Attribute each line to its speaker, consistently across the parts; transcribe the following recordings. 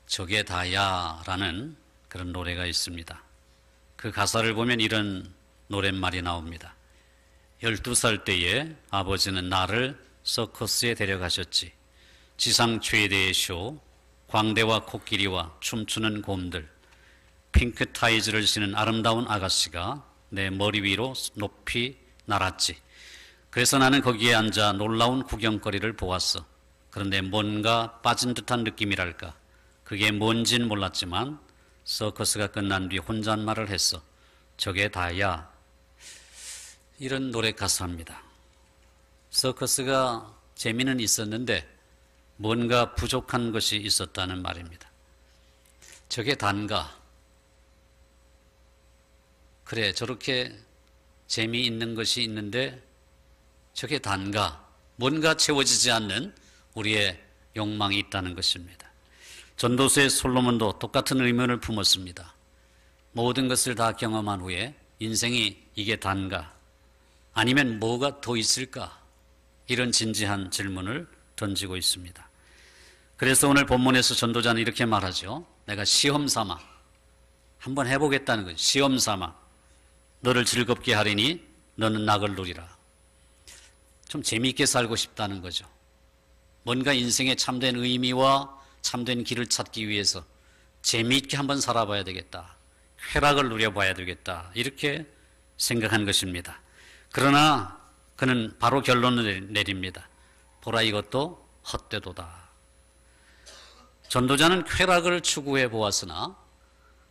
Speaker 1: 저게 다야 라는 그런 노래가 있습니다. 그 가사를 보면 이런 노랫말이 나옵니다. 12살 때에 아버지는 나를 서커스에 데려가셨지. 지상 최대의 쇼, 광대와 코끼리와 춤추는 곰들, 핑크 타이즈를 신은 아름다운 아가씨가 내 머리 위로 높이 날았지. 그래서 나는 거기에 앉아 놀라운 구경거리를 보았어. 그런데 뭔가 빠진 듯한 느낌이랄까. 그게 뭔진 몰랐지만 서커스가 끝난 뒤 혼잣말을 했어. 저게 다야. 이런 노래 가사입니다. 서커스가 재미는 있었는데 뭔가 부족한 것이 있었다는 말입니다. 저게 단가. 그래, 저렇게 재미있는 것이 있는데 저게 단가. 뭔가 채워지지 않는 우리의 욕망이 있다는 것입니다. 전도서의 솔로몬도 똑같은 의문을 품었습니다. 모든 것을 다 경험한 후에 인생이 이게 단가? 아니면 뭐가 더 있을까? 이런 진지한 질문을 던지고 있습니다. 그래서 오늘 본문에서 전도자는 이렇게 말하죠. 내가 시험 삼아 한번 해보겠다는 거죠. 시험 삼아 너를 즐겁게 하리니 너는 낙을 누리라. 좀 재미있게 살고 싶다는 거죠. 뭔가 인생의 참된 의미와 참된 길을 찾기 위해서 재미있게 한번 살아봐야 되겠다. 쾌락을 누려봐야 되겠다. 이렇게 생각한 것입니다. 그러나 그는 바로 결론을 내립니다. 보라, 이것도 헛되도다. 전도자는 쾌락을 추구해 보았으나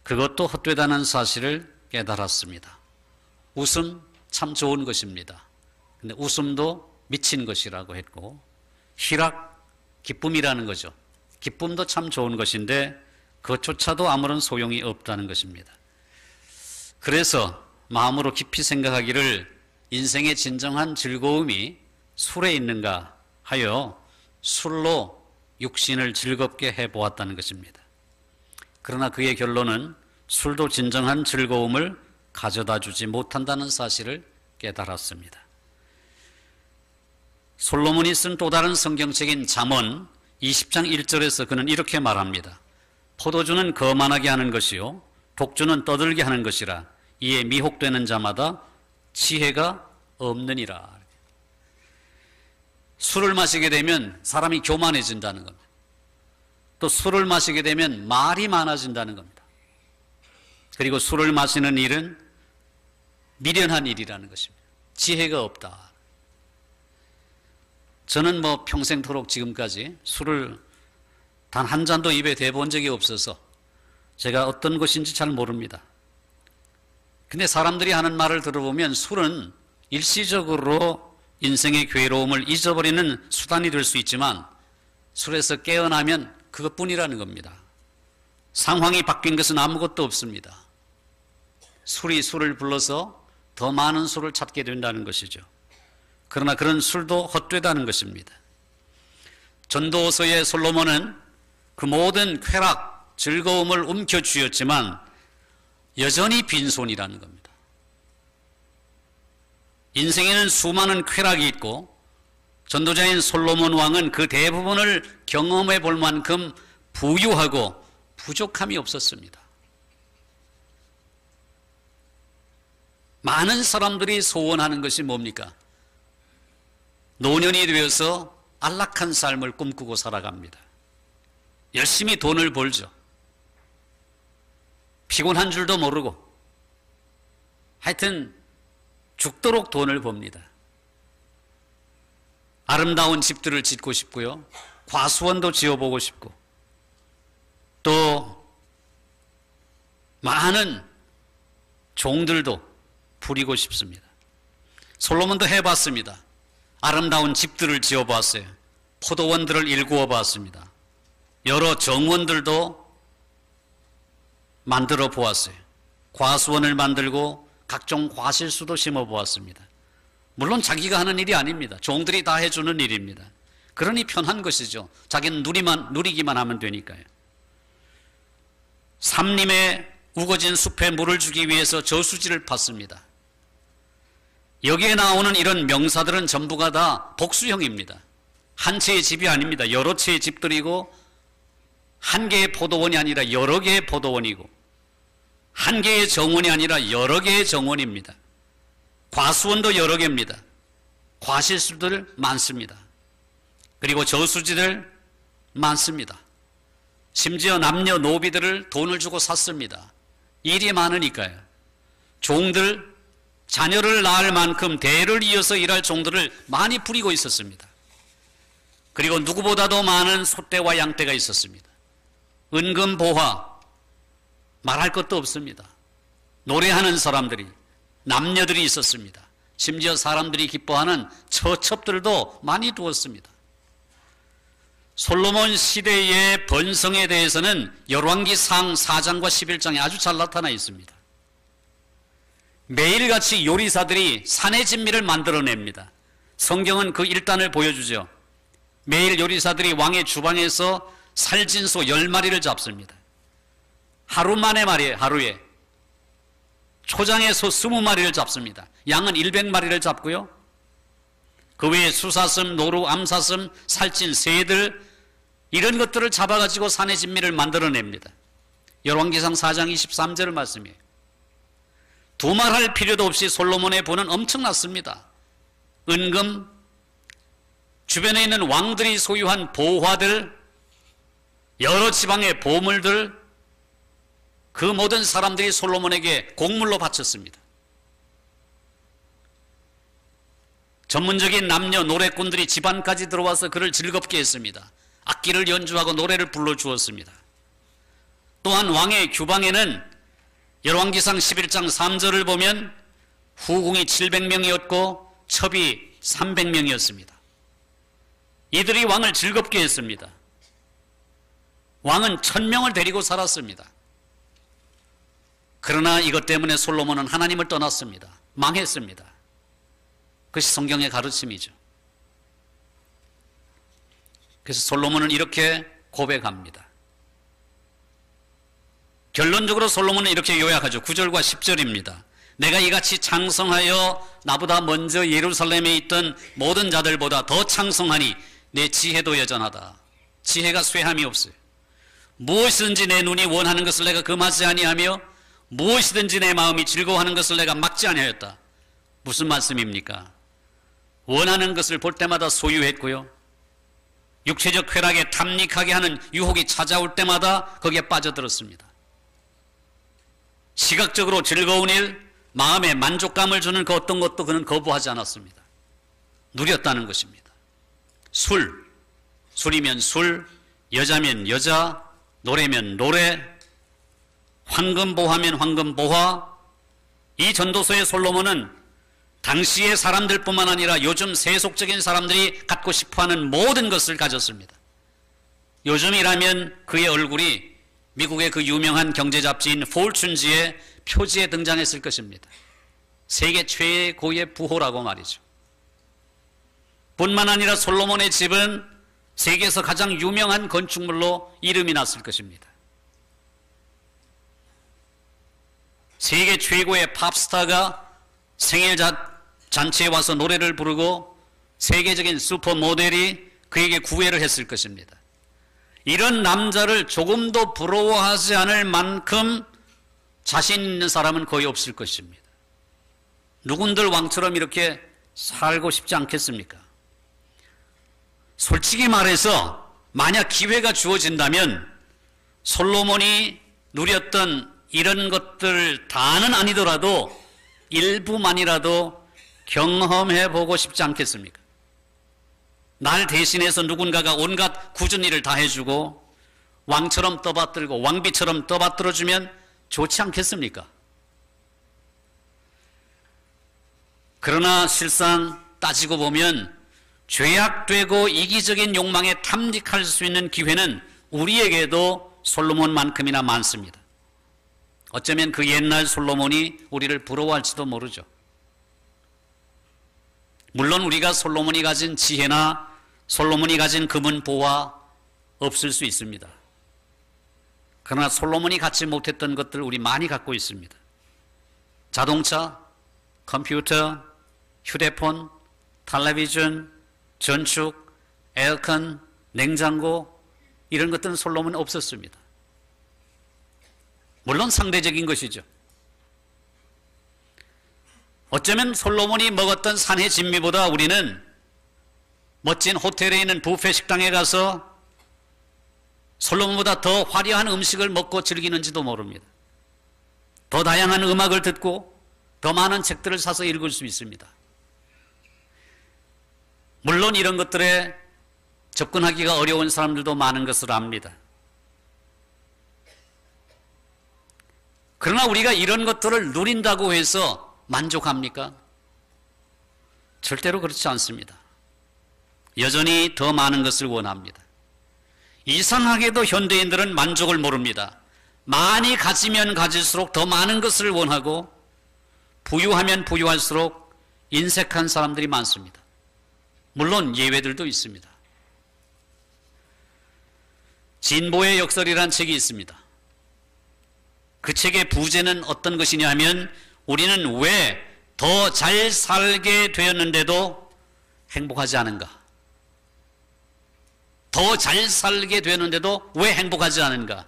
Speaker 1: 그것도 헛되다는 사실을 깨달았습니다. 웃음 참 좋은 것입니다. 근데 웃음도 미친 것이라고 했고, 희락, 기쁨이라는 거죠. 기쁨도 참 좋은 것인데 그것조차도 아무런 소용이 없다는 것입니다. 그래서 마음으로 깊이 생각하기를 인생의 진정한 즐거움이 술에 있는가 하여 술로 육신을 즐겁게 해보았다는 것입니다. 그러나 그의 결론은 술도 진정한 즐거움을 가져다 주지 못한다는 사실을 깨달았습니다. 솔로몬이 쓴 또 다른 성경책인 잠언 20장 1절에서 그는 이렇게 말합니다. 포도주는 거만하게 하는 것이요 독주는 떠들게 하는 것이라. 이에 미혹되는 자마다 지혜가 없느니라. 술을 마시게 되면 사람이 교만해진다는 겁니다. 또 술을 마시게 되면 말이 많아진다는 겁니다. 그리고 술을 마시는 일은 미련한 일이라는 것입니다. 지혜가 없다. 저는 평생토록 지금까지 술을 단 한 잔도 입에 대본 적이 없어서 제가 어떤 것인지 잘 모릅니다. 근데 사람들이 하는 말을 들어보면 술은 일시적으로 인생의 괴로움을 잊어버리는 수단이 될 수 있지만 술에서 깨어나면 그것뿐이라는 겁니다. 상황이 바뀐 것은 아무것도 없습니다. 술이 술을 불러서 더 많은 술을 찾게 된다는 것이죠. 그러나 그런 술도 헛되다는 것입니다. 전도서의 솔로몬은 그 모든 쾌락, 즐거움을 움켜쥐었지만 여전히 빈손이라는 겁니다. 인생에는 수많은 쾌락이 있고 전도자인 솔로몬 왕은 그 대부분을 경험해 볼 만큼 부유하고 부족함이 없었습니다. 많은 사람들이 소원하는 것이 뭡니까? 노년이 되어서 안락한 삶을 꿈꾸고 살아갑니다. 열심히 돈을 벌죠. 피곤한 줄도 모르고 하여튼 죽도록 돈을 법니다. 아름다운 집들을 짓고 싶고요. 과수원도 지어보고 싶고 또 많은 종들도 부리고 싶습니다. 솔로몬도 해봤습니다. 아름다운 집들을 지어봤어요. 포도원들을 일구어 봤습니다. 여러 정원들도 만들어 보았어요. 과수원을 만들고 각종 과실수도 심어 보았습니다. 물론 자기가 하는 일이 아닙니다. 종들이 다 해주는 일입니다. 그러니 편한 것이죠. 자기는 누리기만 하면 되니까요. 삼림에 우거진 숲에 물을 주기 위해서 저수지를 팠습니다. 여기에 나오는 이런 명사들은 전부가 다 복수형입니다. 한 채의 집이 아닙니다. 여러 채의 집들이고 한 개의 포도원이 아니라 여러 개의 포도원이고, 한 개의 정원이 아니라 여러 개의 정원입니다. 과수원도 여러 개입니다. 과실수들 많습니다. 그리고 저수지들 많습니다. 심지어 남녀노비들을 돈을 주고 샀습니다. 일이 많으니까요. 종들, 자녀를 낳을 만큼 대를 이어서 일할 종들을 많이 부리고 있었습니다. 그리고 누구보다도 많은 소떼와 양떼가 있었습니다. 은금보화, 말할 것도 없습니다. 노래하는 사람들이, 남녀들이 있었습니다. 심지어 사람들이 기뻐하는 처첩들도 많이 두었습니다. 솔로몬 시대의 번성에 대해서는 열왕기상 4장과 11장에 아주 잘 나타나 있습니다. 매일같이 요리사들이 산의 진미를 만들어냅니다. 성경은 그 일단을 보여주죠. 매일 요리사들이 왕의 주방에서 살진 소 10마리를 잡습니다. 하루 만에 말이에요. 하루에. 초장의 소 20마리를 잡습니다. 양은 100마리를 잡고요. 그 외에 수사슴, 노루, 암사슴, 살찐 새들, 이런 것들을 잡아가지고 산의 진미를 만들어냅니다. 열왕기상 4장 23절 말씀이에요. 두말할 필요도 없이 솔로몬의 부는 엄청났습니다. 은금, 주변에 있는 왕들이 소유한 보화들, 여러 지방의 보물들, 그 모든 사람들이 솔로몬에게 공물로 바쳤습니다. 전문적인 남녀 노래꾼들이 집안까지 들어와서 그를 즐겁게 했습니다. 악기를 연주하고 노래를 불러주었습니다. 또한 왕의 규방에는 열왕기상 11장 3절을 보면 후궁이 700명이었고 첩이 300명이었습니다. 이들이 왕을 즐겁게 했습니다. 왕은 1000명을 데리고 살았습니다. 그러나 이것 때문에 솔로몬은 하나님을 떠났습니다. 망했습니다. 그것이 성경의 가르침이죠. 그래서 솔로몬은 이렇게 고백합니다. 결론적으로 솔로몬은 이렇게 요약하죠. 9절과 10절입니다. 내가 이같이 창성하여 나보다 먼저 예루살렘에 있던 모든 자들보다 더 창성하니 내 지혜도 여전하다. 지혜가 쇠함이 없어요. 무엇이든지 내 눈이 원하는 것을 내가 금하지 아니하며 무엇이든지 내 마음이 즐거워하는 것을 내가 막지 아니하였다. 무슨 말씀입니까? 원하는 것을 볼 때마다 소유했고요. 육체적 쾌락에 탐닉하게 하는 유혹이 찾아올 때마다 거기에 빠져들었습니다. 시각적으로 즐거운 일, 마음에 만족감을 주는 그 어떤 것도 그는 거부하지 않았습니다. 누렸다는 것입니다. 술이면 술, 여자면 여자, 노래면 노래, 황금보화면 황금보화. 이 전도서의 솔로몬은 당시의 사람들뿐만 아니라 요즘 세속적인 사람들이 갖고 싶어하는 모든 것을 가졌습니다. 요즘이라면 그의 얼굴이 미국의 그 유명한 경제 잡지인 포춘지의 표지에 등장했을 것입니다. 세계 최고의 부호라고 말이죠. 뿐만 아니라 솔로몬의 집은 세계에서 가장 유명한 건축물로 이름이 났을 것입니다. 세계 최고의 팝스타가 생일 잔치에 와서 노래를 부르고 세계적인 슈퍼모델이 그에게 구애를 했을 것입니다. 이런 남자를 조금도 부러워하지 않을 만큼 자신 있는 사람은 거의 없을 것입니다. 누군들 왕처럼 이렇게 살고 싶지 않겠습니까? 솔직히 말해서 만약 기회가 주어진다면 솔로몬이 누렸던 이런 것들 다는 아니더라도 일부만이라도 경험해 보고 싶지 않겠습니까? 날 대신해서 누군가가 온갖 굳은 일을 다 해주고 왕처럼 떠받들고 왕비처럼 떠받들어주면 좋지 않겠습니까? 그러나 실상 따지고 보면 죄악되고 이기적인 욕망에 탐닉할 수 있는 기회는 우리에게도 솔로몬만큼이나 많습니다. 어쩌면 그 옛날 솔로몬이 우리를 부러워할지도 모르죠. 물론 우리가 솔로몬이 가진 지혜나 솔로몬이 가진 금은 보화 없을 수 있습니다. 그러나 솔로몬이 갖지 못했던 것들 우리 많이 갖고 있습니다. 자동차, 컴퓨터, 휴대폰, 텔레비전, 전축, 에어컨, 냉장고, 이런 것들은 솔로몬은 없었습니다. 물론 상대적인 것이죠. 어쩌면 솔로몬이 먹었던 산의 진미보다 우리는 멋진 호텔에 있는 뷔페 식당에 가서 솔로몬보다 더 화려한 음식을 먹고 즐기는지도 모릅니다. 더 다양한 음악을 듣고 더 많은 책들을 사서 읽을 수 있습니다. 물론 이런 것들에 접근하기가 어려운 사람들도 많은 것을 압니다. 그러나 우리가 이런 것들을 누린다고 해서 만족합니까? 절대로 그렇지 않습니다. 여전히 더 많은 것을 원합니다. 이상하게도 현대인들은 만족을 모릅니다. 많이 가지면 가질수록 더 많은 것을 원하고 부유하면 부유할수록 인색한 사람들이 많습니다. 물론 예외들도 있습니다. 진보의 역설이라는 책이 있습니다. 그 책의 부제는 어떤 것이냐면 우리는 왜 더 잘 살게 되었는데도 행복하지 않은가? 더 잘 살게 되었는데도 왜 행복하지 않은가?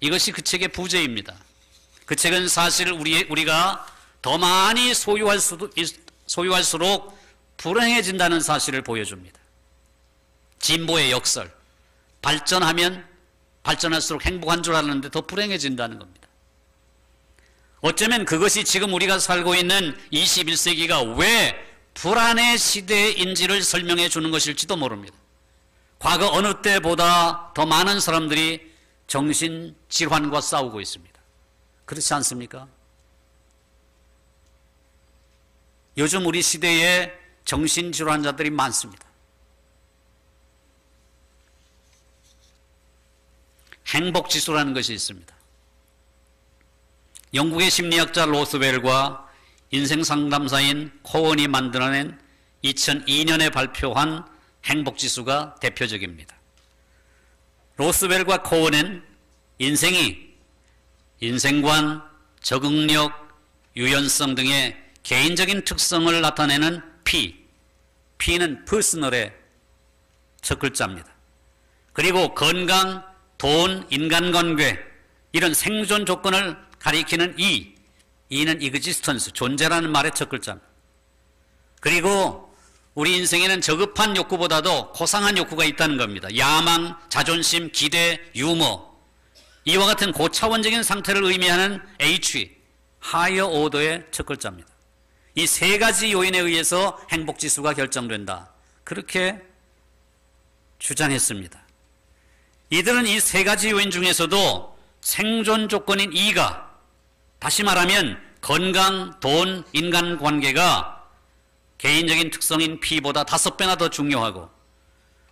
Speaker 1: 이것이 그 책의 부제입니다. 그 책은 사실 우리가 더 많이 소유할수록 불행해진다는 사실을 보여줍니다. 진보의 역설. 발전하면 발전할수록 행복한 줄 알았는데 더 불행해진다는 겁니다. 어쩌면 그것이 지금 우리가 살고 있는 21세기가 왜 불안의 시대인지를 설명해 주는 것일지도 모릅니다. 과거 어느 때보다 더 많은 사람들이 정신질환과 싸우고 있습니다. 그렇지 않습니까? 요즘 우리 시대에 정신질환자들이 많습니다. 행복지수라는 것이 있습니다. 영국의 심리학자 로스웰과 인생상담사인 코언이 만들어낸 2002년에 발표한 행복지수가 대표적입니다. 로스웰과 코언은 인생관, 적응력, 유연성 등의 개인적인 특성을 나타내는 P는 퍼스널의 첫 글자입니다. 그리고 건강, 돈, 인간관계 이런 생존 조건을 가리키는 E는 existence, 존재라는 말의 첫 글자입니다. 그리고 우리 인생에는 저급한 욕구보다도 고상한 욕구가 있다는 겁니다. 야망, 자존심, 기대, 유머 이와 같은 고차원적인 상태를 의미하는 H, higher order의 첫 글자입니다. 이 세 가지 요인에 의해서 행복지수가 결정된다. 그렇게 주장했습니다. 이들은 이 세 가지 요인 중에서도 생존 조건인 E가 다시 말하면 건강, 돈, 인간관계가 개인적인 특성인 P보다 5배나 더 중요하고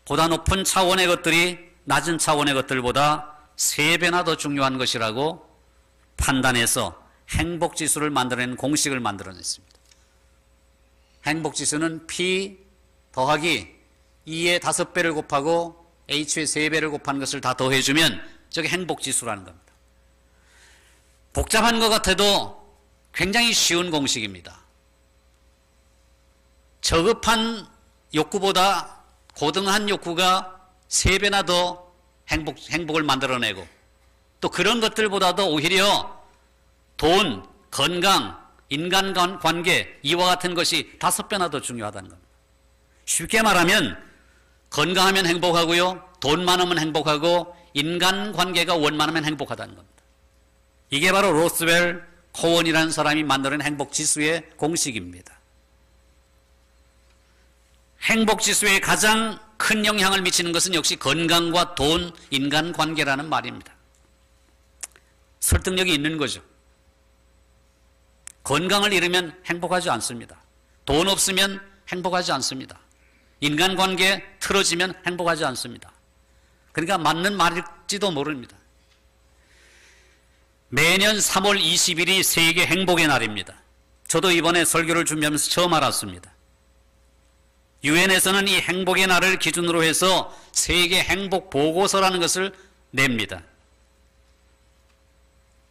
Speaker 1: 보다 높은 차원의 것들이 낮은 차원의 것들보다 3배나 더 중요한 것이라고 판단해서 행복지수를 만들어내는 공식을 만들어냈습니다. 행복지수는 P 더하기 E의 5배를 곱하고 H의 3배를 곱한 것을 다 더해주면 저게 행복지수라는 겁니다. 복잡한 것 같아도 굉장히 쉬운 공식입니다. 저급한 욕구보다 고등한 욕구가 3배나 더 행복을 만들어내고 또 그런 것들보다도 오히려 돈, 건강, 인간관계 이와 같은 것이 5배나 더 중요하다는 겁니다. 쉽게 말하면 건강하면 행복하고요. 돈 많으면 행복하고 인간관계가 원만하면 행복하다는 겁니다. 이게 바로 로스웰 코언이라는 사람이 만드는 행복지수의 공식입니다. 행복지수에 가장 큰 영향을 미치는 것은 역시 건강과 돈, 인간관계라는 말입니다. 설득력이 있는 거죠. 건강을 잃으면 행복하지 않습니다. 돈 없으면 행복하지 않습니다. 인간관계 틀어지면 행복하지 않습니다. 그러니까 맞는 말일지도 모릅니다. 매년 3월 20일이 세계 행복의 날입니다. 저도 이번에 설교를 준비하면서 처음 알았습니다. 유엔에서는 이 행복의 날을 기준으로 해서 세계 행복 보고서라는 것을 냅니다.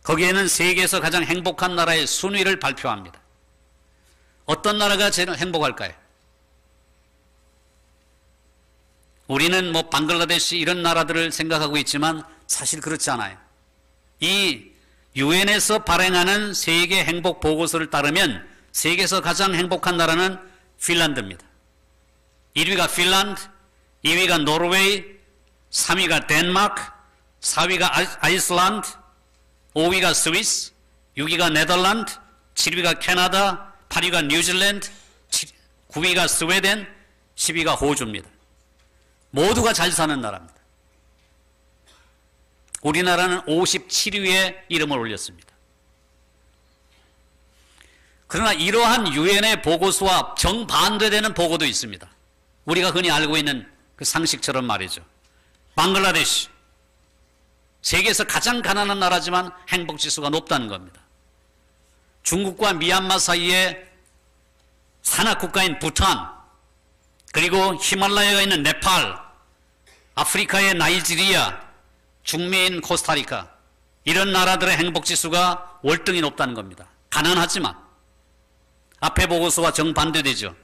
Speaker 1: 거기에는 세계에서 가장 행복한 나라의 순위를 발표합니다. 어떤 나라가 제일 행복할까요? 우리는 뭐 방글라데시 이런 나라들을 생각하고 있지만 사실 그렇지 않아요. 이 유엔에서 발행하는 세계 행복 보고서를 따르면 세계에서 가장 행복한 나라는 핀란드입니다. 1위가 핀란드, 2위가 노르웨이, 3위가 덴마크, 4위가 아이슬란드, 5위가 스위스, 6위가 네덜란드, 7위가 캐나다, 8위가 뉴질랜드, 9위가 스웨덴, 10위가 호주입니다. 모두가 잘 사는 나라입니다. 우리나라는 57위에 이름을 올렸습니다. 그러나 이러한 유엔의 보고서와 정반대되는 보고도 있습니다. 우리가 흔히 알고 있는 그 상식처럼 말이죠. 방글라데시, 세계에서 가장 가난한 나라지만 행복지수가 높다는 겁니다. 중국과 미얀마 사이에 산악국가인 부탄, 그리고 히말라야가 있는 네팔, 아프리카의 나이지리아, 중미인 코스타리카, 이런 나라들의 행복지수가 월등히 높다는 겁니다. 가난하지만 앞에 보고서와 정반대되죠.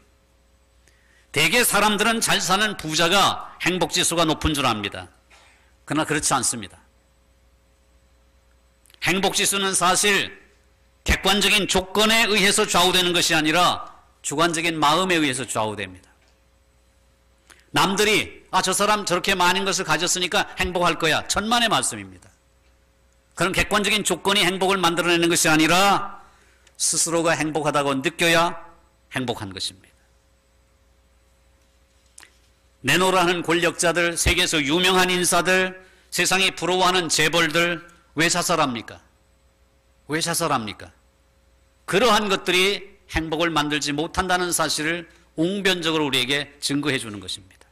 Speaker 1: 대개 사람들은 잘 사는 부자가 행복지수가 높은 줄 압니다. 그러나 그렇지 않습니다. 행복지수는 사실 객관적인 조건에 의해서 좌우되는 것이 아니라 주관적인 마음에 의해서 좌우됩니다. 남들이 저 사람 저렇게 많은 것을 가졌으니까 행복할 거야, 천만의 말씀입니다. 그런 객관적인 조건이 행복을 만들어내는 것이 아니라 스스로가 행복하다고 느껴야 행복한 것입니다. 내노라는 권력자들, 세계에서 유명한 인사들, 세상이 부러워하는 재벌들 왜 자살합니까? 왜 자살합니까? 그러한 것들이 행복을 만들지 못한다는 사실을 웅변적으로 우리에게 증거해 주는 것입니다.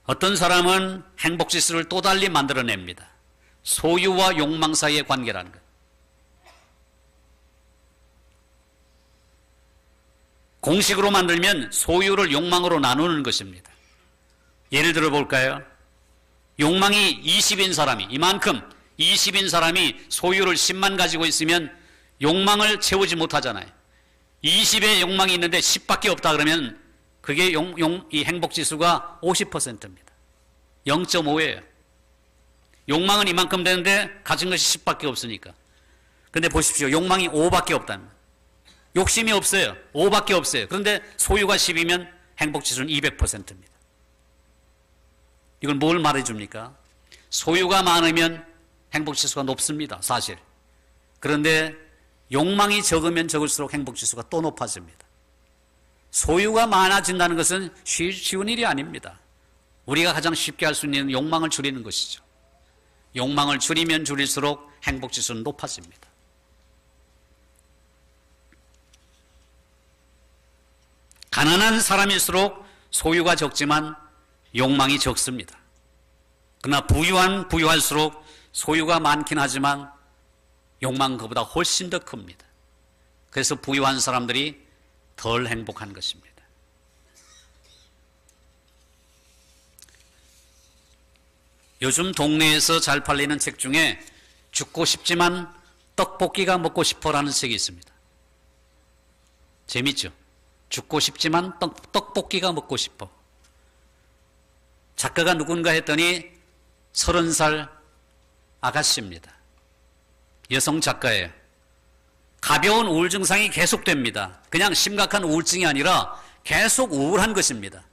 Speaker 1: 어떤 사람은 행복지수를 또 달리 만들어냅니다. 소유와 욕망 사이의 관계라는 것. 공식으로 만들면 소유를 욕망으로 나누는 것입니다. 예를 들어 볼까요? 욕망이 20인 사람이, 이만큼 20인 사람이 소유를 10만 가지고 있으면 욕망을 채우지 못하잖아요. 20의 욕망이 있는데 10밖에 없다 그러면 그게 이 행복지수가 50%입니다. 0.5예요. 욕망은 이만큼 되는데 가진 것이 10밖에 없으니까. 근데 보십시오. 욕망이 5밖에 없다면. 욕심이 없어요. 5밖에 없어요. 그런데 소유가 10이면 행복지수는 200%입니다. 이걸 뭘 말해줍니까? 소유가 많으면 행복지수가 높습니다. 사실. 그런데 욕망이 적으면 적을수록 행복지수가 또 높아집니다. 소유가 많아진다는 것은 쉬운 일이 아닙니다. 우리가 가장 쉽게 할 수 있는 욕망을 줄이는 것이죠. 욕망을 줄이면 줄일수록 행복지수는 높아집니다. 가난한 사람일수록 소유가 적지만 욕망이 적습니다. 그러나 부유할수록 소유가 많긴 하지만 욕망은 그보다 훨씬 더 큽니다. 그래서 부유한 사람들이 덜 행복한 것입니다. 요즘 동네에서 잘 팔리는 책 중에 죽고 싶지만 떡볶이가 먹고 싶어라는 책이 있습니다. 재밌죠? 죽고 싶지만 떡볶이가 먹고 싶어. 작가가 누군가 했더니 30살 아가씨입니다. 여성 작가예요. 가벼운 우울 증상이 계속됩니다. 그냥 심각한 우울증이 아니라 계속 우울한 것입니다.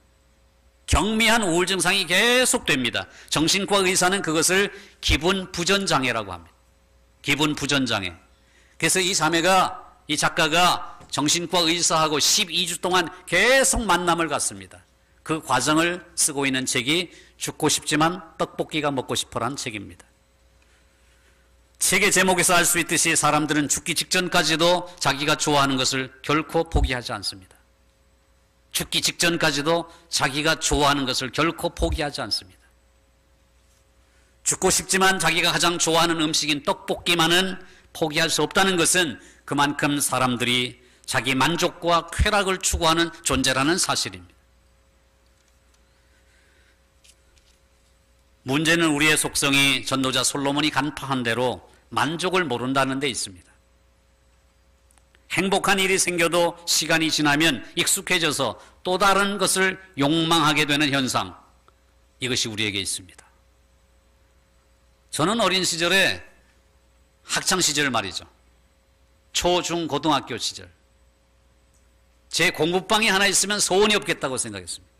Speaker 1: 경미한 우울 증상이 계속됩니다. 정신과 의사는 그것을 기분 부전장애라고 합니다. 기분 부전장애. 그래서 이 작가가 정신과 의사하고 12주 동안 계속 만남을 갖습니다. 그 과정을 쓰고 있는 책이 죽고 싶지만 떡볶이가 먹고 싶어라는 책입니다. 책의 제목에서 알 수 있듯이 사람들은 죽기 직전까지도 자기가 좋아하는 것을 결코 포기하지 않습니다. 죽기 직전까지도 자기가 좋아하는 것을 결코 포기하지 않습니다. 죽고 싶지만 자기가 가장 좋아하는 음식인 떡볶이만은 포기할 수 없다는 것은 그만큼 사람들이 자기 만족과 쾌락을 추구하는 존재라는 사실입니다. 문제는 우리의 속성이 전도자 솔로몬이 간파한 대로 만족을 모른다는 데 있습니다. 행복한 일이 생겨도 시간이 지나면 익숙해져서 또 다른 것을 욕망하게 되는 현상, 이것이 우리에게 있습니다. 저는 어린 시절에 학창 시절 말이죠. 초, 중, 고등학교 시절. 제 공부방이 하나 있으면 소원이 없겠다고 생각했습니다.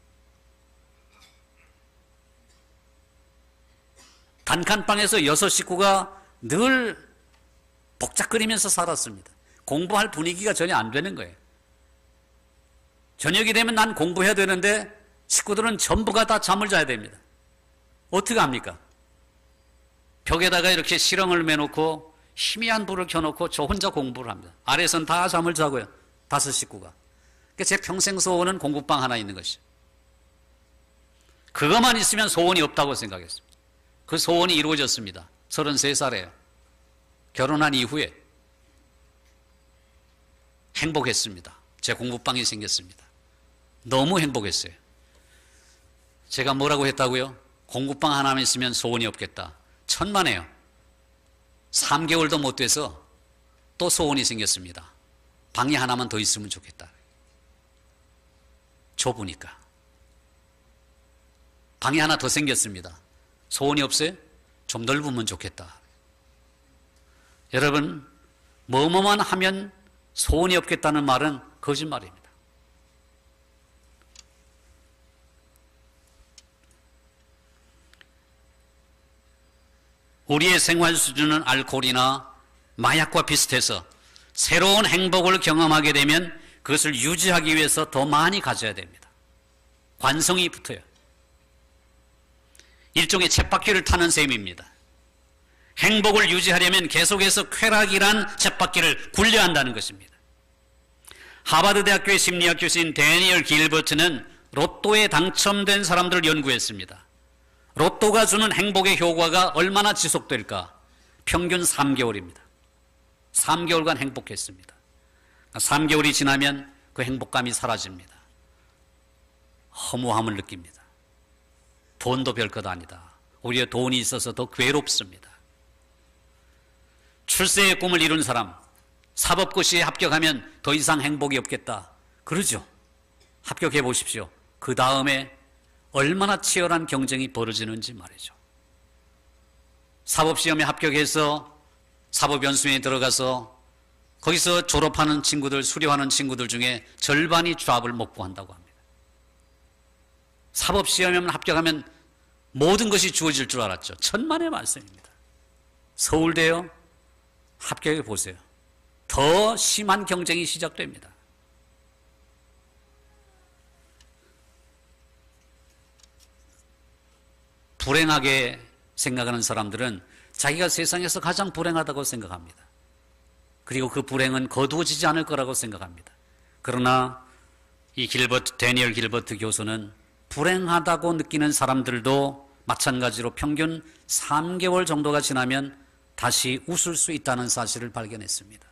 Speaker 1: 단칸방에서 6식구가 늘 복작거리면서 살았습니다. 공부할 분위기가 전혀 안 되는 거예요. 저녁이 되면 난 공부해야 되는데 식구들은 전부가 다 잠을 자야 됩니다. 어떻게 합니까? 벽에다가 이렇게 실형을 매놓고 희미한 불을 켜놓고 저 혼자 공부를 합니다. 아래선 다 잠을 자고요. 5식구가. 그러니까 제 평생 소원은 공부방 하나 있는 것이죠. 그것만 있으면 소원이 없다고 생각했습니다. 그 소원이 이루어졌습니다. 33살에요. 결혼한 이후에 행복했습니다. 제 공부방이 생겼습니다. 너무 행복했어요. 제가 뭐라고 했다고요? 공부방 하나만 있으면 소원이 없겠다. 천만에요. 3개월도 못 돼서 또 소원이 생겼습니다. 방이 하나만 더 있으면 좋겠다. 좁으니까. 방이 하나 더 생겼습니다. 소원이 없어요? 좀 넓으면 좋겠다. 여러분, 뭐뭐만 하면 소원이 없겠다는 말은 거짓말입니다. 우리의 생활 수준은 알코올이나 마약과 비슷해서 새로운 행복을 경험하게 되면 그것을 유지하기 위해서 더 많이 가져야 됩니다. 관성이 붙어요. 일종의 쳇바퀴를 타는 셈입니다. 행복을 유지하려면 계속해서 쾌락이란 쳇바퀴를 굴려야 한다는 것입니다. 하버드 대학교의 심리학 교수인 데니얼 길버트는 로또에 당첨된 사람들을 연구했습니다. 로또가 주는 행복의 효과가 얼마나 지속될까? 평균 3개월입니다. 3개월간 행복했습니다. 3개월이 지나면 그 행복감이 사라집니다. 허무함을 느낍니다. 돈도 별것 아니다. 오히려 돈이 있어서 더 괴롭습니다. 출세의 꿈을 이룬 사람, 사법고시에 합격하면 더 이상 행복이 없겠다. 그러죠. 합격해 보십시오. 그 다음에 얼마나 치열한 경쟁이 벌어지는지 말이죠. 사법시험에 합격해서 사법연수원에 들어가서 거기서 졸업하는 친구들, 수료하는 친구들 중에 절반이 잡을 못 구한다고 합니다. 사법시험에 합격하면 모든 것이 주어질 줄 알았죠. 천만의 말씀입니다. 서울대요? 합격해 보세요. 더 심한 경쟁이 시작됩니다. 불행하게 생각하는 사람들은 자기가 세상에서 가장 불행하다고 생각합니다. 그리고 그 불행은 거두어지지 않을 거라고 생각합니다. 그러나 이 데니얼 길버트 교수는 불행하다고 느끼는 사람들도 마찬가지로 평균 3개월 정도가 지나면 다시 웃을 수 있다는 사실을 발견했습니다.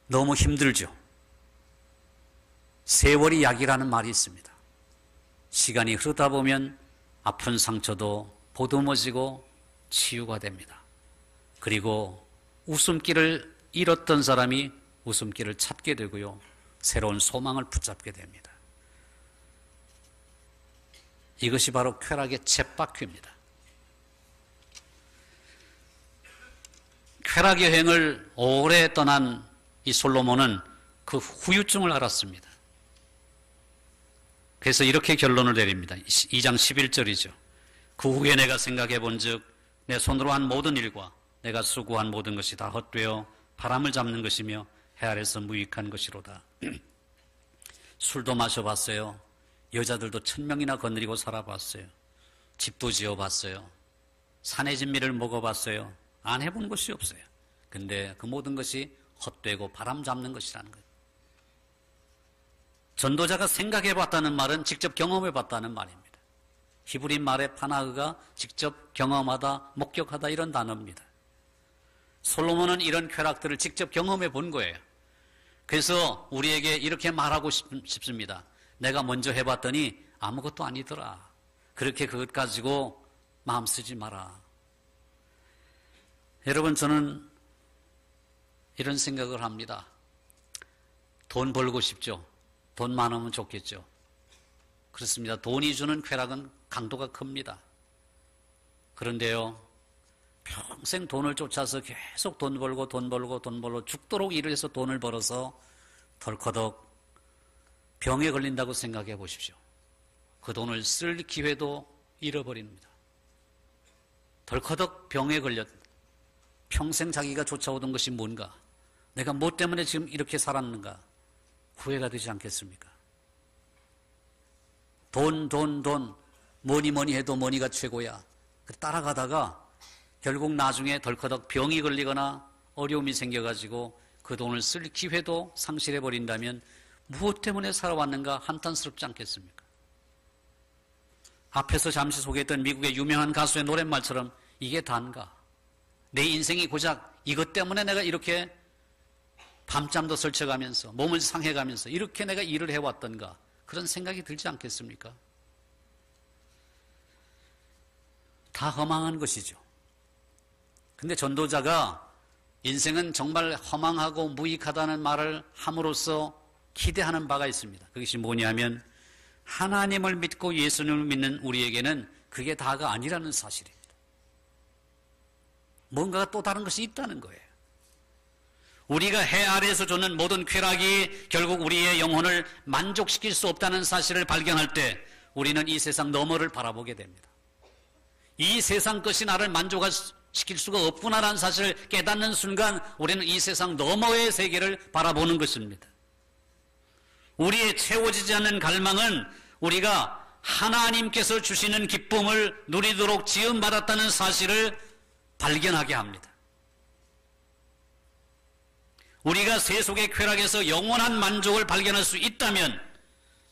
Speaker 1: 너무 힘들죠. 세월이 약이라는 말이 있습니다. 시간이 흐르다 보면 아픈 상처도 보듬어지고 치유가 됩니다. 그리고 웃음기를 잃었던 사람이 웃음기를 찾게 되고요. 새로운 소망을 붙잡게 됩니다. 이것이 바로 쾌락의 쳇바퀴입니다. 쾌락 여행을 오래 떠난 이 솔로몬은 그 후유증을 알았습니다. 그래서 이렇게 결론을 내립니다. 2장 11절이죠. 그 후에 내가 생각해 본즉 내 손으로 한 모든 일과 내가 수고한 모든 것이 다 헛되어 바람을 잡는 것이며 해 아래서 무익한 것이로다. 술도 마셔봤어요. 여자들도 1000명이나 거느리고 살아봤어요. 집도 지어봤어요. 산의 진미를 먹어봤어요. 안 해본 것이 없어요. 근데 그 모든 것이 헛되고 바람 잡는 것이라는 거예요. 전도자가 생각해봤다는 말은 직접 경험해봤다는 말입니다. 히브리 말의 파나흐가 직접 경험하다, 목격하다 이런 단어입니다. 솔로몬은 이런 쾌락들을 직접 경험해 본 거예요. 그래서 우리에게 이렇게 말하고 싶습니다. 내가 먼저 해봤더니 아무것도 아니더라. 그렇게 그것 가지고 마음 쓰지 마라. 여러분, 저는 이런 생각을 합니다. 돈 벌고 싶죠. 돈 많으면 좋겠죠. 그렇습니다. 돈이 주는 쾌락은 강도가 큽니다. 그런데요, 평생 돈을 쫓아서 계속 돈 벌고 죽도록 일을 해서 돈을 벌어서 덜커덕 병에 걸린다고 생각해 보십시오. 그 돈을 쓸 기회도 잃어버립니다. 덜커덕 병에 걸렸, 평생 자기가 쫓아오던 것이 뭔가, 내가 뭐 때문에 지금 이렇게 살았는가 후회가 되지 않겠습니까? 돈, 뭐니 해도 뭐니가 최고야. 따라가다가 결국 나중에 덜커덕 병이 걸리거나 어려움이 생겨가지고 그 돈을 쓸 기회도 상실해버린다면 무엇 때문에 살아왔는가 한탄스럽지 않겠습니까? 앞에서 잠시 소개했던 미국의 유명한 가수의 노랫말처럼 이게 단가? 내 인생이 고작 이것 때문에 내가 이렇게 밤잠도 설쳐가면서 몸을 상해가면서 이렇게 내가 일을 해왔던가, 그런 생각이 들지 않겠습니까? 다 허망한 것이죠. 근데 전도자가 인생은 정말 허망하고 무익하다는 말을 함으로써 기대하는 바가 있습니다. 그것이 뭐냐면 하나님을 믿고 예수님을 믿는 우리에게는 그게 다가 아니라는 사실입니다. 뭔가 또 다른 것이 있다는 거예요. 우리가 해 아래에서 주는 모든 쾌락이 결국 우리의 영혼을 만족시킬 수 없다는 사실을 발견할 때 우리는 이 세상 너머를 바라보게 됩니다. 이 세상 것이 나를 만족시킬 수가 없구나라는 사실을 깨닫는 순간 우리는 이 세상 너머의 세계를 바라보는 것입니다. 우리의 채워지지 않는 갈망은 우리가 하나님께서 주시는 기쁨을 누리도록 지음받았다는 사실을 발견하게 합니다. 우리가 세속의 쾌락에서 영원한 만족을 발견할 수 있다면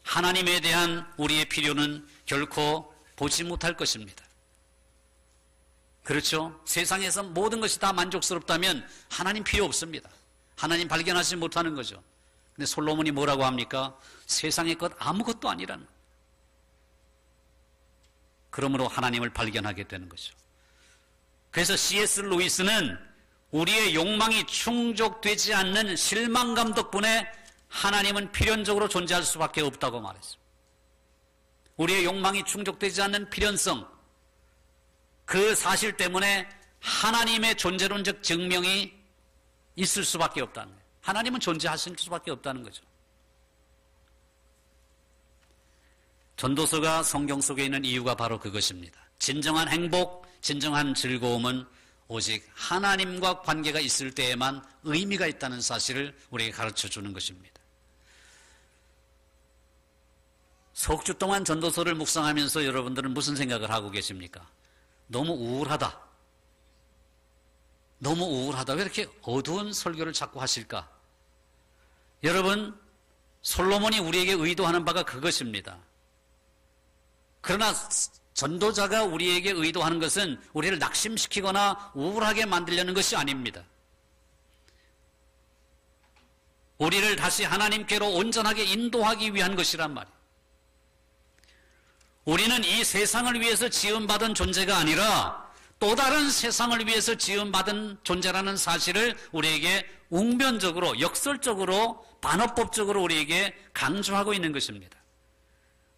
Speaker 1: 하나님에 대한 우리의 필요는 결코 보지 못할 것입니다. 그렇죠? 세상에서 모든 것이 다 만족스럽다면 하나님 필요 없습니다. 하나님 발견하지 못하는 거죠. 근데 솔로몬이 뭐라고 합니까? 세상의 것 아무것도 아니라는. 그러므로 하나님을 발견하게 되는 거죠. 그래서 C.S. 루이스는 우리의 욕망이 충족되지 않는 실망감 덕분에 하나님은 필연적으로 존재할 수밖에 없다고 말했습니다. 우리의 욕망이 충족되지 않는 필연성, 그 사실 때문에 하나님의 존재론적 증명이 있을 수밖에 없다는 거예요. 하나님은 존재하실 수밖에 없다는 거죠. 전도서가 성경 속에 있는 이유가 바로 그것입니다. 진정한 행복, 진정한 즐거움은 오직 하나님과 관계가 있을 때에만 의미가 있다는 사실을 우리에게 가르쳐주는 것입니다. 석 주 동안 전도서를 묵상하면서 여러분들은 무슨 생각을 하고 계십니까? 너무 우울하다. 너무 우울하다. 왜 이렇게 어두운 설교를 자꾸 하실까? 여러분, 솔로몬이 우리에게 의도하는 바가 그것입니다. 그러나 전도자가 우리에게 의도하는 것은 우리를 낙심시키거나 우울하게 만들려는 것이 아닙니다. 우리를 다시 하나님께로 온전하게 인도하기 위한 것이란 말이에요. 우리는 이 세상을 위해서 지음받은 존재가 아니라 또 다른 세상을 위해서 지음받은 존재라는 사실을 우리에게 웅변적으로, 역설적으로, 반어법적으로 우리에게 강조하고 있는 것입니다.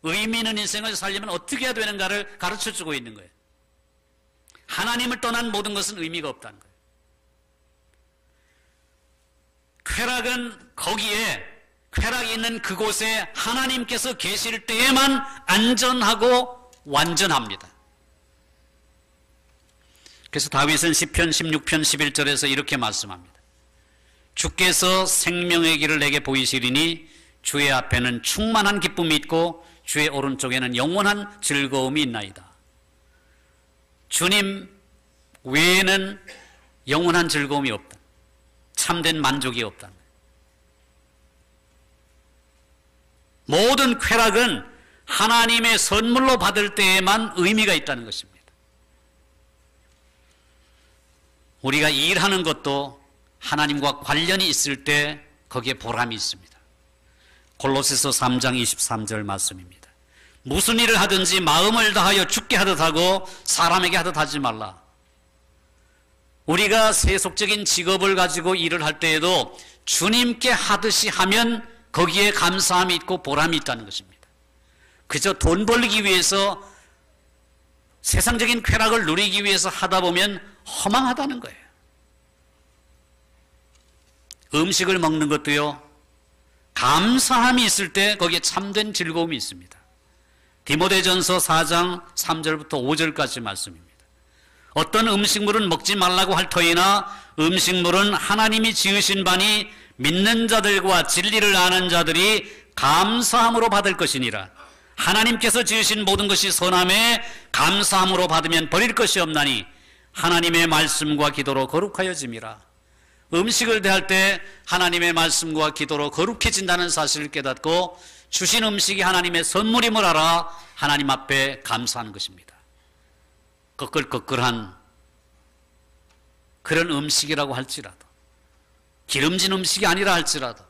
Speaker 1: 의미 있는 인생을 살려면 어떻게 해야 되는가를 가르쳐주고 있는 거예요. 하나님을 떠난 모든 것은 의미가 없다는 거예요. 쾌락은 거기에, 쾌락이 있는 그곳에 하나님께서 계실 때에만 안전하고 완전합니다. 그래서 다윗은 시편 16편 11절에서 이렇게 말씀합니다. 주께서 생명의 길을 내게 보이시리니 주의 앞에는 충만한 기쁨이 있고 주의 오른쪽에는 영원한 즐거움이 있나이다. 주님 외에는 영원한 즐거움이 없다. 참된 만족이 없다. 모든 쾌락은 하나님의 선물로 받을 때에만 의미가 있다는 것입니다. 우리가 일하는 것도 하나님과 관련이 있을 때 거기에 보람이 있습니다. 골로새서 3장 23절 말씀입니다. 무슨 일을 하든지 마음을 다하여 주께 하듯 하고 사람에게 하듯 하지 말라. 우리가 세속적인 직업을 가지고 일을 할 때에도 주님께 하듯이 하면 거기에 감사함이 있고 보람이 있다는 것입니다. 그저 돈 벌기 위해서 세상적인 쾌락을 누리기 위해서 하다 보면 허망하다는 거예요. 음식을 먹는 것도요, 감사함이 있을 때 거기에 참된 즐거움이 있습니다. 디모데전서 4장 3절부터 5절까지 말씀입니다. 어떤 음식물은 먹지 말라고 할 터이나 음식물은 하나님이 지으신 바니 믿는 자들과 진리를 아는 자들이 감사함으로 받을 것이니라. 하나님께서 지으신 모든 것이 선함에 감사함으로 받으면 버릴 것이 없나니 하나님의 말씀과 기도로 거룩하여짐이라. 음식을 대할 때 하나님의 말씀과 기도로 거룩해진다는 사실을 깨닫고 주신 음식이 하나님의 선물임을 알아 하나님 앞에 감사하는 것입니다. 꺼끌꺼끌한 그런 음식이라고 할지라도, 기름진 음식이 아니라 할지라도,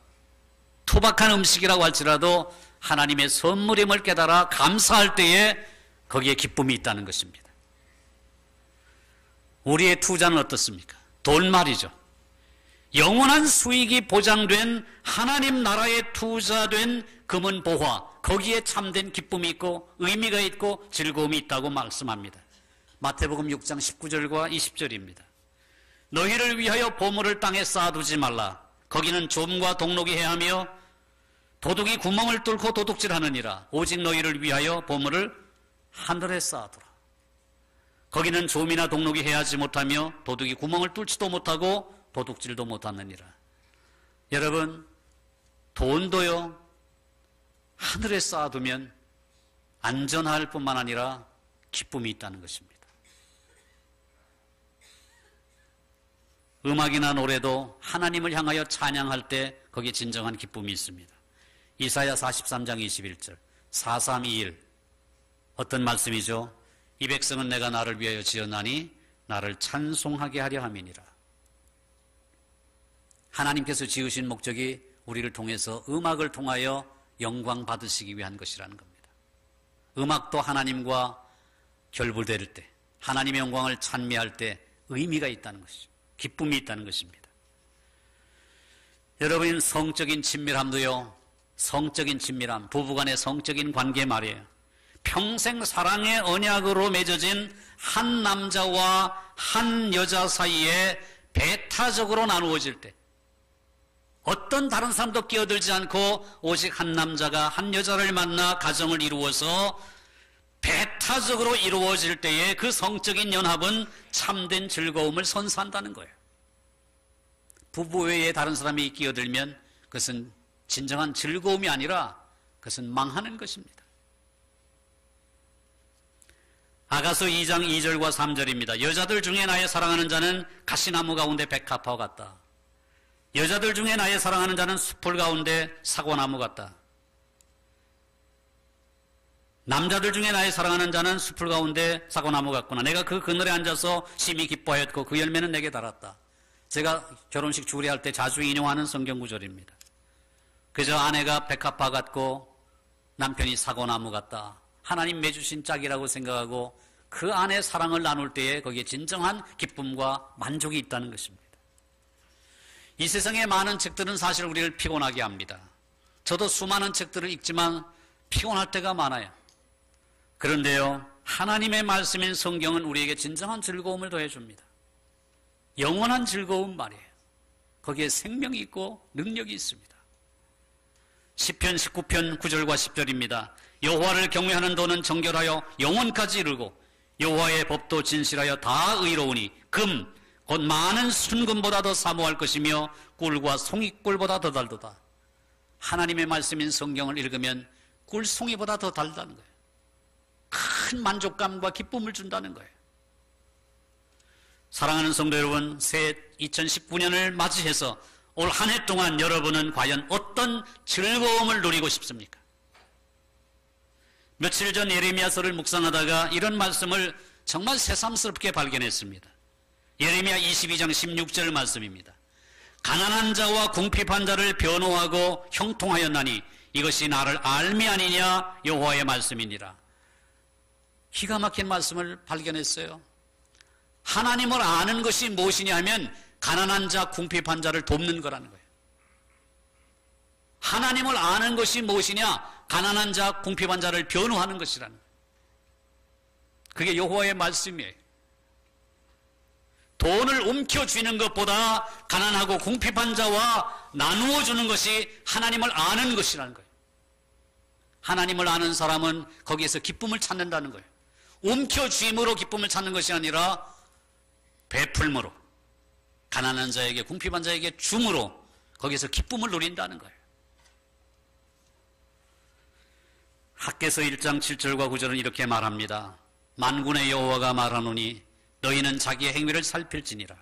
Speaker 1: 투박한 음식이라고 할지라도 하나님의 선물임을 깨달아 감사할 때에 거기에 기쁨이 있다는 것입니다. 우리의 투자는 어떻습니까? 돈 말이죠. 영원한 수익이 보장된 하나님 나라에 투자된 금은 보화, 거기에 참된 기쁨이 있고 의미가 있고 즐거움이 있다고 말씀합니다. 마태복음 6장 19절과 20절입니다. 너희를 위하여 보물을 땅에 쌓아두지 말라. 거기는 좀과 동록이 해하며 도둑이 구멍을 뚫고 도둑질하느니라. 오직 너희를 위하여 보물을 하늘에 쌓아두라. 거기는 좀이나 동록이 해하지 못하며 도둑이 구멍을 뚫지도 못하고 도둑질도 못하느니라. 여러분, 돈도요, 하늘에 쌓아두면 안전할 뿐만 아니라 기쁨이 있다는 것입니다. 음악이나 노래도 하나님을 향하여 찬양할 때 거기에 진정한 기쁨이 있습니다. 이사야 43장 21절 4321 어떤 말씀이죠? 이 백성은 내가 나를 위하여 지었나니 나를 찬송하게 하려 함이니라. 하나님께서 지으신 목적이 우리를 통해서 음악을 통하여 영광 받으시기 위한 것이라는 겁니다. 음악도 하나님과 결부될 때, 하나님의 영광을 찬미할 때 의미가 있다는 것이죠. 기쁨이 있다는 것입니다. 여러분, 성적인 친밀함도요, 성적인 친밀함, 부부간의 성적인 관계 말이에요. 평생 사랑의 언약으로 맺어진 한 남자와 한 여자 사이에 배타적으로 나누어질 때, 어떤 다른 사람도 끼어들지 않고 오직 한 남자가 한 여자를 만나 가정을 이루어서 배타적으로 이루어질 때에 그 성적인 연합은 참된 즐거움을 선사한다는 거예요. 부부 외에 다른 사람이 끼어들면 그것은 진정한 즐거움이 아니라 그것은 망하는 것입니다. 아가서 2장 2절과 3절입니다. 여자들 중에 나의 사랑하는 자는 가시나무 가운데 백합화 같다. 여자들 중에 나의 사랑하는 자는 숲풀 가운데 사과나무 같다. 남자들 중에 나의 사랑하는 자는 숲풀 가운데 사과나무 같구나. 내가 그 그늘에 앉아서 심히 기뻐하였고 그 열매는 내게 달았다. 제가 결혼식 주례할 때 자주 인용하는 성경 구절입니다. 그저 아내가 백합화 같고 남편이 사과나무 같다. 하나님 맺으신 짝이라고 생각하고 그 안에 사랑을 나눌 때에 거기에 진정한 기쁨과 만족이 있다는 것입니다. 이 세상의 많은 책들은 사실 우리를 피곤하게 합니다. 저도 수많은 책들을 읽지만 피곤할 때가 많아요. 그런데요, 하나님의 말씀인 성경은 우리에게 진정한 즐거움을 더해줍니다. 영원한 즐거움 말이에요. 거기에 생명이 있고 능력이 있습니다. 시편 19편 9절과 10절입니다. 여호와를 경외하는 도는 정결하여 영원까지 이르고 여호와의 법도 진실하여 다 의로우니 금 곧 많은 순금보다 더 사모할 것이며 꿀과 송이꿀보다 더 달도다. 하나님의 말씀인 성경을 읽으면 꿀송이보다 더 달다는 거예요. 큰 만족감과 기쁨을 준다는 거예요. 사랑하는 성도 여러분, 새 2019년을 맞이해서 올 한 해 동안 여러분은 과연 어떤 즐거움을 누리고 싶습니까? 며칠 전 예레미야서를 묵상하다가 이런 말씀을 정말 새삼스럽게 발견했습니다. 예레미야 22장 16절 말씀입니다. 가난한 자와 궁핍한 자를 변호하고 형통하였나니 이것이 나를 알미 아니냐 여호와의 말씀이니라. 기가 막힌 말씀을 발견했어요. 하나님을 아는 것이 무엇이냐 하면 가난한 자, 궁핍한 자를 돕는 거라는 거예요. 하나님을 아는 것이 무엇이냐? 가난한 자, 궁핍한 자를 변호하는 것이라는 거예요. 그게 여호와의 말씀이에요. 돈을 움켜쥐는 것보다 가난하고 궁핍한 자와 나누어 주는 것이 하나님을 아는 것이라는 거예요. 하나님을 아는 사람은 거기에서 기쁨을 찾는다는 거예요. 움켜쥐음으로 기쁨을 찾는 것이 아니라 베풀므로, 가난한 자에게, 궁핍한 자에게 줌으로 거기에서 기쁨을 누린다는 거예요. 학개서 1장 7절과 9절은 이렇게 말합니다. 만군의 여호와가 말하노니 너희는 자기의 행위를 살필지니라.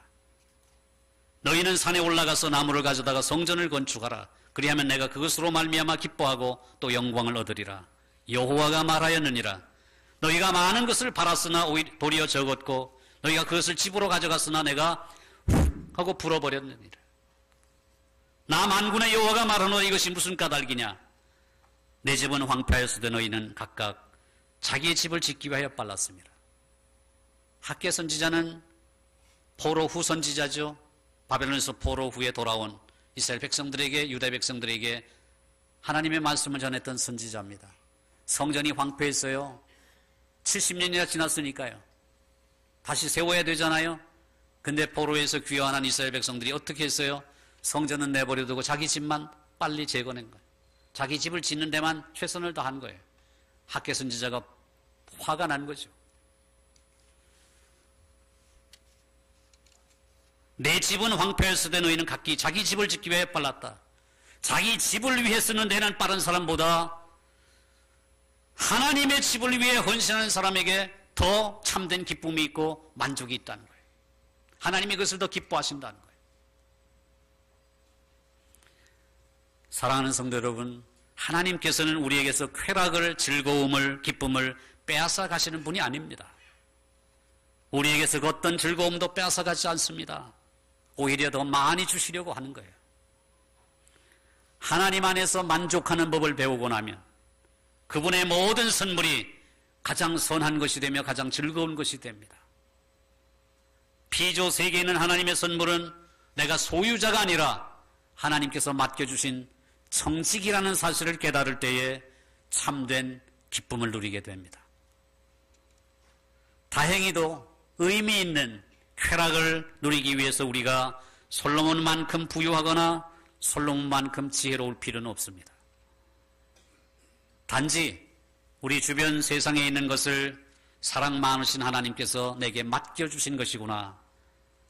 Speaker 1: 너희는 산에 올라가서 나무를 가져다가 성전을 건축하라. 그리하면 내가 그것으로 말미암아 기뻐하고 또 영광을 얻으리라. 여호와가 말하였느니라. 너희가 많은 것을 팔았으나 도리어 적었고 너희가 그것을 집으로 가져갔으나 내가 훅 하고 불어버렸느니라. 나 만군의 여호와가 말하노니 이것이 무슨 까닭이냐? 내 집은 황폐하였으되 너희는 각각 자기의 집을 짓기 위하여 빨랐습니다. 학개 선지자는 포로 후 선지자죠. 바벨론에서 포로 후에 돌아온 이스라엘 백성들에게, 유다 백성들에게 하나님의 말씀을 전했던 선지자입니다. 성전이 황폐했어요. 70년이나 지났으니까요. 다시 세워야 되잖아요. 근데 포로에서 귀환한 이스라엘 백성들이 어떻게 했어요? 성전은 내버려두고 자기 집만 빨리 재건한 거예요. 자기 집을 짓는 데만 최선을 다한 거예요. 학개 선지자가 화가 난 거죠. 내 집은 황폐했으되 너희는 각기 자기 집을 짓기 위해 빨랐다. 자기 집을 위해 쓰는 데는 빠른 사람보다 하나님의 집을 위해 헌신하는 사람에게 더 참된 기쁨이 있고 만족이 있다는 거예요. 하나님이 그것을 더 기뻐하신다는 거예요. 사랑하는 성도 여러분, 하나님께서는 우리에게서 쾌락을, 즐거움을, 기쁨을 빼앗아 가시는 분이 아닙니다. 우리에게서 그 어떤 즐거움도 빼앗아 가지 않습니다. 오히려 더 많이 주시려고 하는 거예요. 하나님 안에서 만족하는 법을 배우고 나면 그분의 모든 선물이 가장 선한 것이 되며 가장 즐거운 것이 됩니다. 피조 세계에 있는 하나님의 선물은 내가 소유자가 아니라 하나님께서 맡겨주신 청직이라는 사실을 깨달을 때에 참된 기쁨을 누리게 됩니다. 다행히도 의미 있는 쾌락을 누리기 위해서 우리가 솔로몬만큼 부유하거나 솔로몬만큼 지혜로울 필요는 없습니다. 단지 우리 주변 세상에 있는 것을 사랑 많으신 하나님께서 내게 맡겨주신 것이구나,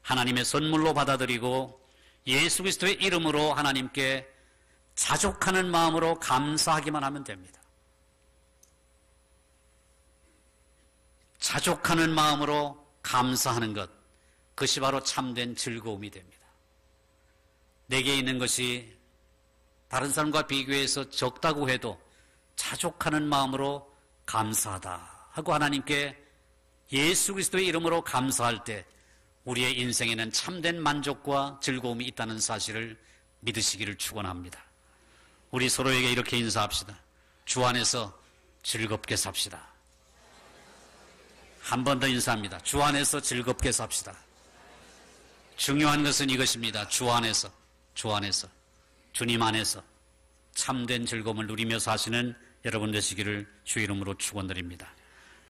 Speaker 1: 하나님의 선물로 받아들이고 예수 그리스도의 이름으로 하나님께 자족하는 마음으로 감사하기만 하면 됩니다. 자족하는 마음으로 감사하는 것, 그것이 바로 참된 즐거움이 됩니다. 내게 있는 것이 다른 사람과 비교해서 적다고 해도 자족하는 마음으로 감사하다 하고 하나님께 예수 그리스도의 이름으로 감사할 때 우리의 인생에는 참된 만족과 즐거움이 있다는 사실을 믿으시기를 축원합니다. 우리 서로에게 이렇게 인사합시다. 주 안에서 즐겁게 삽시다. 한 번 더 인사합니다. 주 안에서 즐겁게 삽시다. 중요한 것은 이것입니다. 주 안에서, 주님 안에서 참된 즐거움을 누리며 사시는 여러분 되시기를 주 이름으로 축원드립니다.